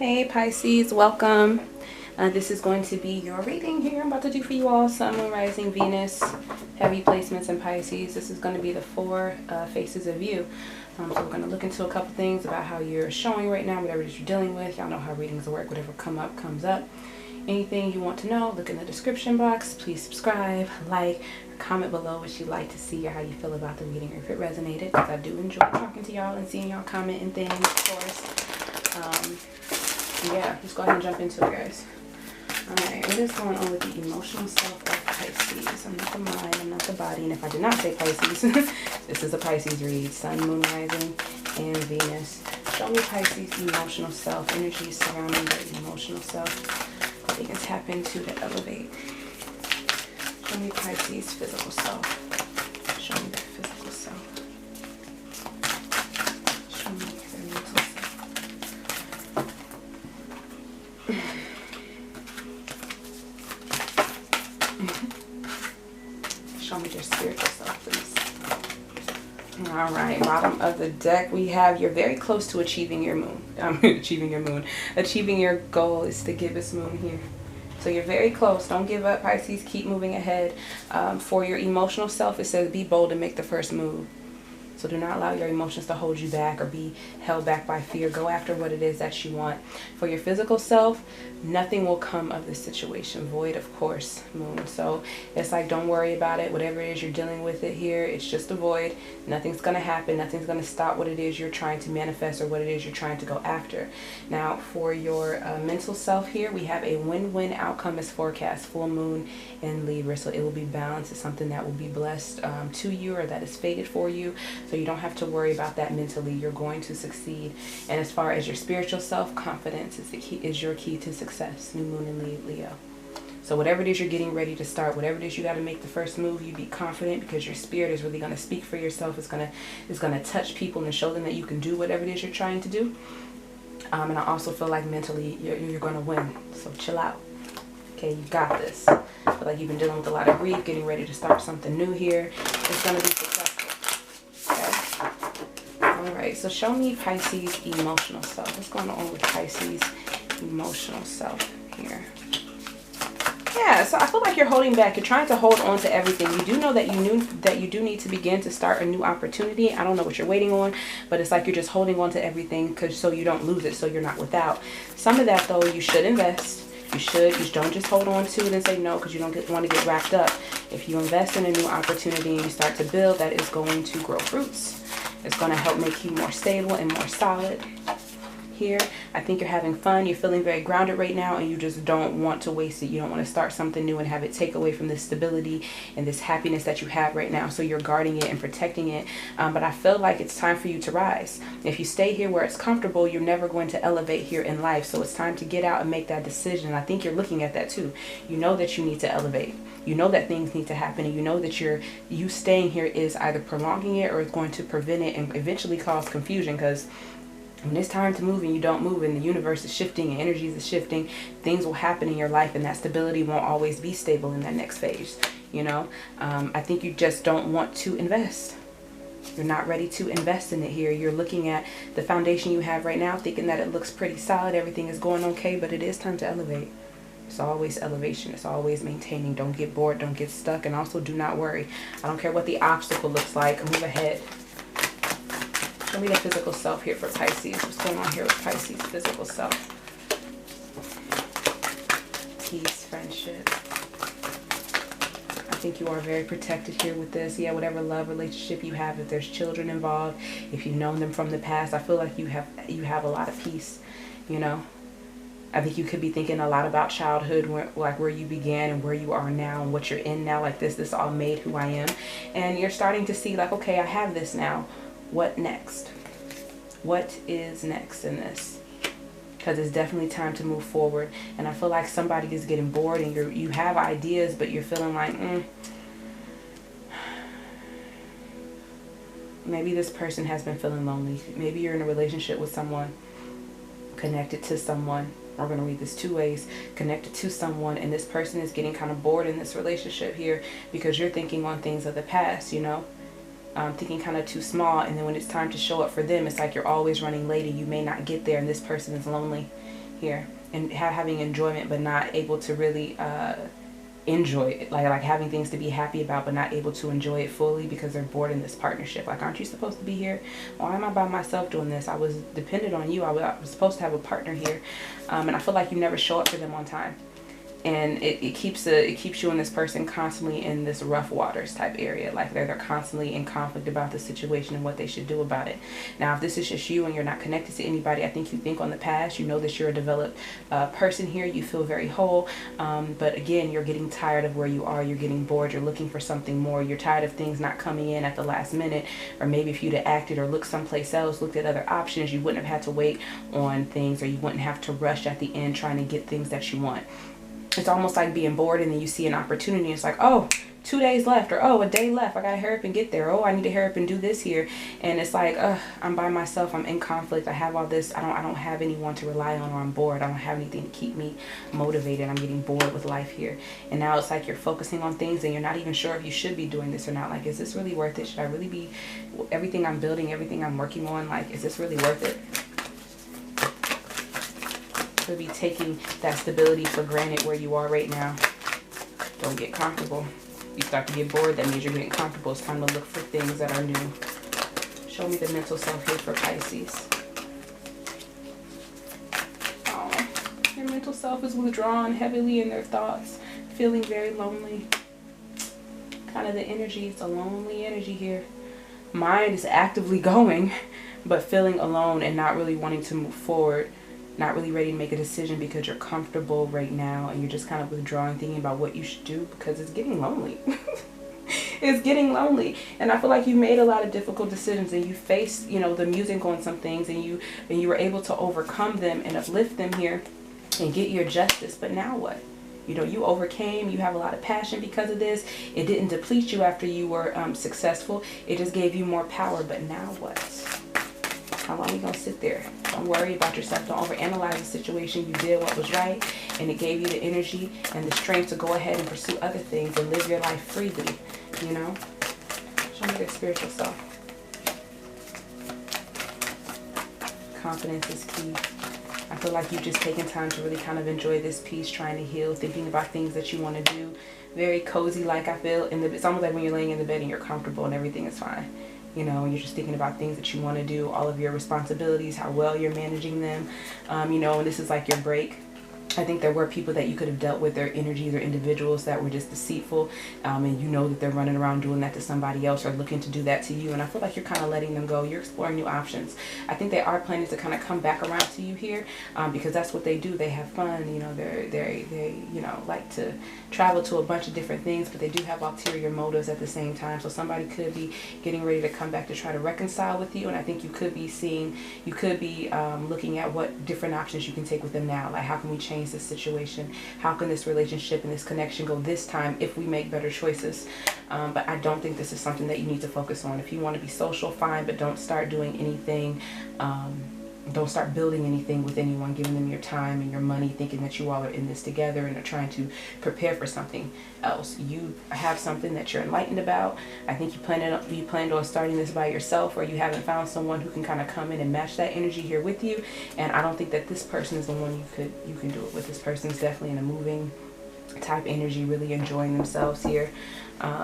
Hey Pisces, welcome. This is going to be your reading here. I'm about to do for you all Sun, Moon, Rising, Venus, heavy placements in Pisces. This is going to be the four faces of you. So we're going to look into a couple things about how you're showing right now, whatever it is you're dealing with. Y'all know how readings work. Whatever comes up. Anything you want to know, look in the description box. Please subscribe, like, comment below what you'd like to see or how you feel about the reading or if it resonated, because I do enjoy talking to y'all and seeing y'all comment and things, of course. Yeah, let's go ahead and jump into it, guys. Alright, what is going on with the emotional self of Pisces? I'm not the mind, I'm not the body, and if I did not say Pisces, this is a Pisces read. Sun, Moon, Rising, and Venus. Show me Pisces emotional self, energies surrounding the emotional self that they can tap into to elevate. Show me Pisces physical self. Show me their physical self. Show me their mental self. Show me your spiritual self, please. All right, bottom of the deck, we have you're very close to achieving your moon. Achieving your goal is the gibbous moon here. So you're very close. Don't give up, Pisces. Keep moving ahead. For your emotional self, it says be bold and make the first move. So do not allow your emotions to hold you back or be held back by fear. Go after what it is that you want. For your physical self, nothing will come of this situation. Void, of course, moon. So it's like, don't worry about it. Whatever it is you're dealing with it here, it's just a void. Nothing's going to happen. Nothing's going to stop what it is you're trying to manifest or what it is you're trying to go after. Now, for your mental self here, we have a win-win outcome as forecast. Full moon in Libra. So it will be balanced. It's something that will be blessed to you or that is fated for you. So you don't have to worry about that mentally. You're going to succeed. And as far as your spiritual self, confidence is the key, is your key to success. New moon in Leo. So whatever it is you're getting ready to start, whatever it is you got to make the first move, you be confident because your spirit is really going to speak for yourself. It's going to touch people and show them that you can do whatever it is you're trying to do. And I also feel like mentally you're going to win. So chill out. Okay, you got this. I feel like you've been dealing with a lot of grief, getting ready to start something new here. It's going to be successful. Alright, so show me Pisces emotional self. What's going on with Pisces emotional self here? Yeah, so I feel like you're holding back. You're trying to hold on to everything. You do know that you do need to begin to start a new opportunity. I don't know what you're waiting on, but it's like you're just holding on to everything so you don't lose it, so you're not without. Some of that, though, you should invest. You don't just hold on to it and say no because you don't want to get wrapped up. If you invest in a new opportunity and you start to build, that is going to grow fruits. It's going to help make you more stable and more solid here. I think you're having fun. You're feeling very grounded right now and you just don't want to waste it. You don't want to start something new and have it take away from this stability and this happiness that you have right now. So you're guarding it and protecting it. But I feel like it's time for you to rise. If you stay here where it's comfortable, you're never going to elevate here in life. So it's time to get out and make that decision. I think you're looking at that too. You know that you need to elevate. You know that things need to happen, and you know that you staying here is either prolonging it or it's going to prevent it and eventually cause confusion, because when it's time to move and you don't move and the universe is shifting and energies is shifting, things will happen in your life and that stability won't always be stable in that next phase. You know, I think you just don't want to invest. You're not ready to invest in it here. You're looking at the foundation you have right now, thinking that it looks pretty solid, everything is going okay, but it is time to elevate. It's always elevation. It's always maintaining. Don't get bored. Don't get stuck. And also do not worry. I don't care what the obstacle looks like. Move ahead. Show me the physical self here for Pisces. What's going on here with Pisces physical self? Peace, friendship. I think you are very protected here with this. Yeah, whatever love relationship you have, if there's children involved, if you've known them from the past, I feel like you have a lot of peace, you know. I think you could be thinking a lot about childhood, where you began and where you are now and what you're in now. Like this all made who I am. And you're starting to see like, okay, I have this now. What next? What is next in this? Because it's definitely time to move forward. And I feel like somebody is getting bored and you have ideas, but you're feeling like, maybe this person has been feeling lonely. Maybe you're in a relationship with someone, connected to someone. We're going to read this two ways. Connected to someone, and this person is getting kind of bored in this relationship here because you're thinking on things of the past, you know. Thinking kind of too small, and then when it's time to show up for them, it's like you're always running late and you may not get there, and this person is lonely, here, and having enjoyment but not able to really enjoy it, like having things to be happy about but not able to enjoy it fully because they're bored in this partnership. Like, aren't you supposed to be here? Why am I by myself doing this? I was dependent on you. I was supposed to have a partner here, and I feel like you never show up for them on time. And it keeps you and this person constantly in this rough waters type area. Like they're constantly in conflict about the situation and what they should do about it. Now, if this is just you and you're not connected to anybody, I think you think on the past. You know that you're a developed person here. You feel very whole. But again, you're getting tired of where you are. You're getting bored. You're looking for something more. You're tired of things not coming in at the last minute. Or maybe if you'd have acted or looked someplace else, looked at other options, you wouldn't have had to wait on things, or you wouldn't have to rush at the end trying to get things that you want. It's almost like being bored, and then you see an opportunity. It's like, oh, 2 days left, or oh, a day left. I gotta hurry up and get there. Oh, I need to hurry up and do this here. And it's like, I'm by myself. I'm in conflict. I have all this. I don't have anyone to rely on, or I'm bored. I don't have anything to keep me motivated. I'm getting bored with life here. And now it's like you're focusing on things, and you're not even sure if you should be doing this or not. Like, is this really worth it? Should I really be, everything I'm building, everything I'm working on, like, is this really worth it? Could be taking that stability for granted where you are right now. Don't get comfortable. You start to get bored, that means you're getting comfortable. It's time to look for things that are new. Show me the mental self here for Pisces. Oh, your mental self is withdrawn heavily in their thoughts, feeling very lonely. Kind of the energy, it's a lonely energy here. Mind is actively going, but feeling alone and not really wanting to move forward. Not really ready to make a decision because you're comfortable right now, and you're just kind of withdrawing, thinking about what you should do because it's getting lonely. It's getting lonely. And I feel like you made a lot of difficult decisions, and you faced, you know, the music on some things, and you were able to overcome them and uplift them here and get your justice. But now what? You know, you overcame. You have a lot of passion because of this. It didn't deplete you after you were successful. It just gave you more power. But now what? How long are you going to sit there? Don't worry about yourself. Don't overanalyze the situation. You did what was right, and it gave you the energy and the strength to go ahead and pursue other things and live your life freely, you know? Show me their spiritual self. Confidence is key. I feel like you've just taken time to really kind of enjoy this piece, trying to heal, thinking about things that you want to do. Very cozy, like I feel. It's almost like when you're laying in the bed and you're comfortable and everything is fine. You know, you're just thinking about things that you want to do, all of your responsibilities, how well you're managing them. You know, and this is like your break. I think there were people that you could have dealt with, their energies, or individuals that were just deceitful, and you know that they're running around doing that to somebody else or looking to do that to you. And I feel like you're kind of letting them go. You're exploring new options. I think they are planning to kind of come back around to you here, because that's what they do. They have fun. You know, they you know, like to travel to a bunch of different things, but they do have ulterior motives at the same time. So somebody could be getting ready to come back to try to reconcile with you, and I think you could be looking at what different options you can take with them now. Like, how can we change this situation? How can this relationship and this connection go this time if we make better choices? But I don't think this is something that you need to focus on. If you want to be social, fine, but don't start doing anything. Don't start building anything with anyone, giving them your time and your money, thinking that you all are in this together and are trying to prepare for something else. You have something that you're enlightened about. I think you planned on starting this by yourself, or you haven't found someone who can kind of come in and match that energy here with you. And I don't think that this person is the one you can do it with. This person is definitely in a moving type energy, really enjoying themselves here.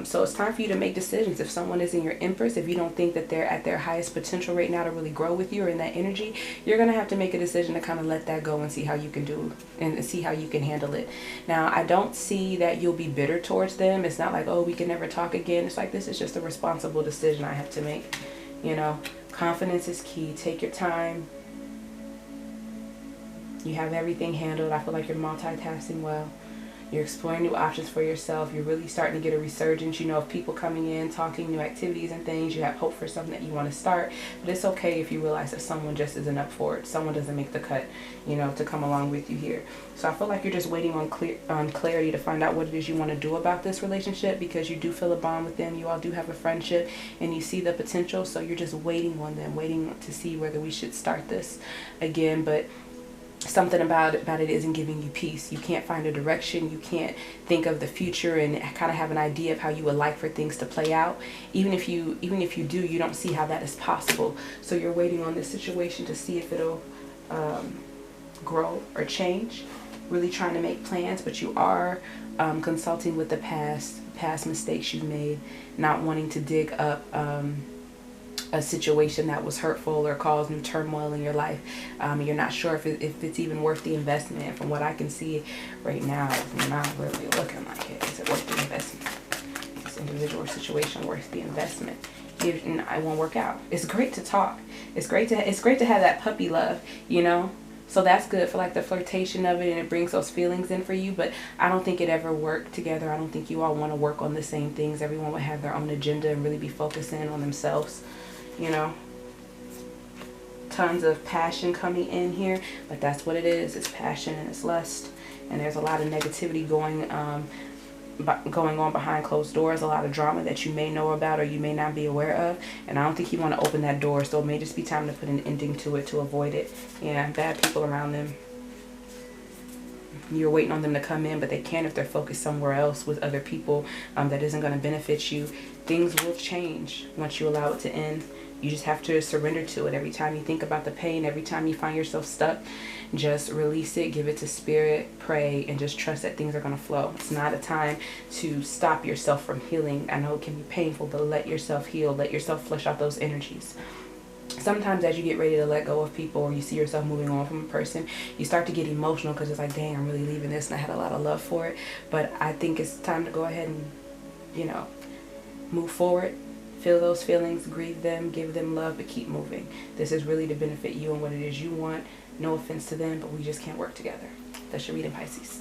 So it's time for you to make decisions. If someone is in your Empress, if you don't think that they're at their highest potential right now to really grow with you or in that energy, you're going to have to make a decision to kind of let that go and see how you can do and see how you can handle it. Now, I don't see that you'll be bitter towards them. It's not like, oh, we can never talk again. It's like, this is just a responsible decision I have to make. You know, confidence is key. Take your time. You have everything handled. I feel like you're multitasking well. You're exploring new options for yourself. You're really starting to get a resurgence, you know, of people coming in, talking, new activities and things. You have hope for something that you want to start. But it's okay if you realize that someone just isn't up for it. Someone doesn't make the cut, you know, to come along with you here. So I feel like you're just waiting on clarity to find out what it is you want to do about this relationship, because you do feel a bond with them. You all do have a friendship and you see the potential. So you're just waiting on them, waiting to see whether we should start this again. But something about it isn't giving you peace. You can't find a direction. You can't think of the future and kind of have an idea of how you would like for things to play out. Even if you do, you don't see how that is possible. So you're waiting on this situation to see if it'll grow or change, really trying to make plans, but you are consulting with the past mistakes you've made, not wanting to dig up a situation that was hurtful or caused new turmoil in your life. You're not sure if it's even worth the investment. From what I can see right now, it's not really looking like it. Is it worth the investment? This individual situation worth the investment? It won't work out. It's great to talk. It's great to have that puppy love, you know. So that's good for like the flirtation of it, and it brings those feelings in for you. But I don't think it ever worked together. I don't think you all want to work on the same things. Everyone would have their own agenda and really be focusing on themselves, you know. Tons of passion coming in here, but that's what it is. It's passion and it's lust, and there's a lot of negativity going on behind closed doors, a lot of drama that you may know about or you may not be aware of, and I don't think you want to open that door, so it may just be time to put an ending to it to avoid it. Yeah, bad people around them. You're waiting on them to come in, but they can't if they're focused somewhere else with other people that isn't going to benefit you. Things will change once you allow it to end. You just have to surrender to it. Every time you think about the pain, every time you find yourself stuck, just release it, give it to spirit, pray, and just trust that things are going to flow. It's not a time to stop yourself from healing. I know it can be painful, but let yourself heal. Let yourself flush out those energies. Sometimes as you get ready to let go of people, or you see yourself moving on from a person, you start to get emotional because it's like, dang, I'm really leaving this and I had a lot of love for it. But I think it's time to go ahead and, you know, move forward. Feel those feelings, grieve them, give them love, but keep moving. This is really to benefit you and what it is you want. No offense to them, but we just can't work together. That's your reading, Pisces.